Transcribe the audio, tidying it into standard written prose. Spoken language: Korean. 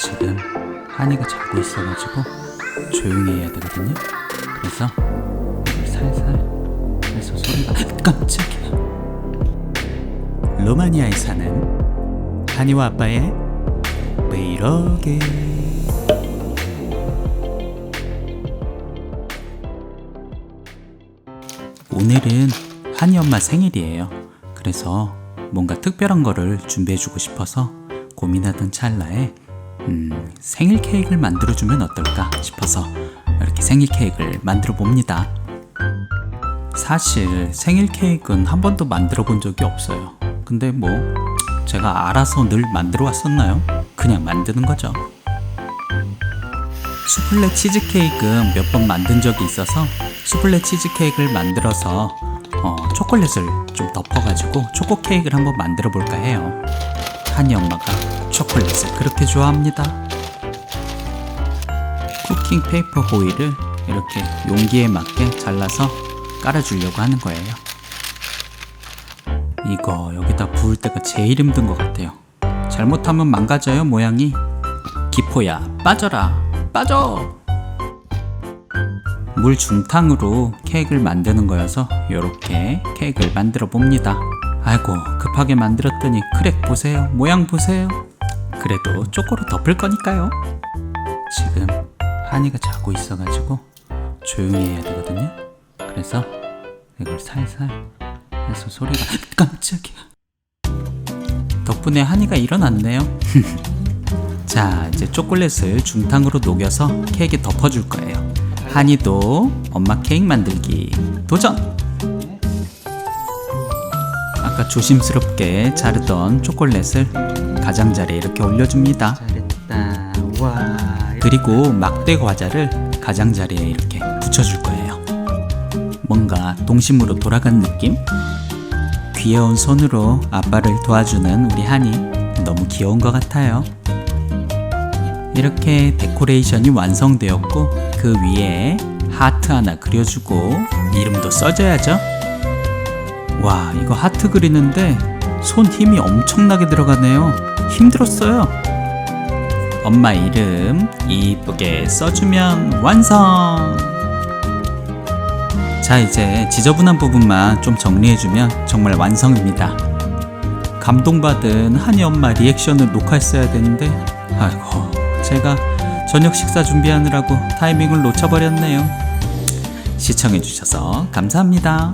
지금 한이가 자고 있어가지고 조용히 해야 되거든요. 그래서 이걸 살살 해서 소리가 깜짝이야. 로마니아에 사는 한이와 아빠의 브이로그. 오늘은 한이 엄마 생일이에요. 그래서 뭔가 특별한 거를 준비해주고 싶어서 고민하던 찰나에 생일 케이크를 만들어주면 어떨까 싶어서 이렇게 생일 케이크를 만들어 봅니다. 사실 생일 케이크는 한 번도 만들어 본 적이 없어요. 근데 뭐 제가 알아서 늘 만들어 왔었나요? 그냥 만드는 거죠. 수플레 치즈케이크 몇 번 만든 적이 있어서 수플레 치즈케이크를 만들어서 초콜릿을 좀 덮어가지고 초코 케이크를 한번 만들어 볼까 해요. 한이 엄마가 초콜릿을 그렇게 좋아합니다. 쿠킹 페이퍼 호일을 이렇게 용기에 맞게 잘라서 깔아주려고 하는 거예요. 이거 여기다 부을 때가 제일 힘든 것 같아요. 잘못하면 망가져요, 모양이. 기포야, 빠져라, 빠져! 물 중탕으로 케이크를 만드는 거여서 이렇게 케이크를 만들어 봅니다. 아이고, 급하게 만들었더니 크랙 보세요, 모양 보세요. 그래도 초코로 덮을 거니까요. 지금 한이가 자고 있어가지고 조용히 해야 되거든요. 그래서 이걸 살살 해서 소리가 깜짝이야. 덕분에 한이가 일어났네요. 자, 이제 초콜릿을 중탕으로 녹여서 케이크에 덮어줄 거예요. 한이도 엄마 케이크 만들기 도전! 아까 조심스럽게 자르던 초콜릿을 가장자리에 이렇게 올려줍니다. 잘했다. 와. 그리고 막대 과자를 가장자리에 이렇게 붙여줄 거예요. 뭔가 동심으로 돌아간 느낌? 귀여운 손으로 아빠를 도와주는 우리 한이 너무 귀여운 것 같아요. 이렇게 데코레이션이 완성되었고 그 위에 하트 하나 그려주고 이름도 써줘야죠. 와, 이거 하트 그리는데 손 힘이 엄청나게 들어가네요. 힘들었어요. 엄마 이름 이쁘게 써주면 완성! 자, 이제 지저분한 부분만 좀 정리해주면 정말 완성입니다. 감동받은 한이 엄마 리액션을 녹화했어야 되는데 아이고, 제가 저녁 식사 준비하느라고 타이밍을 놓쳐버렸네요. 시청해주셔서 감사합니다.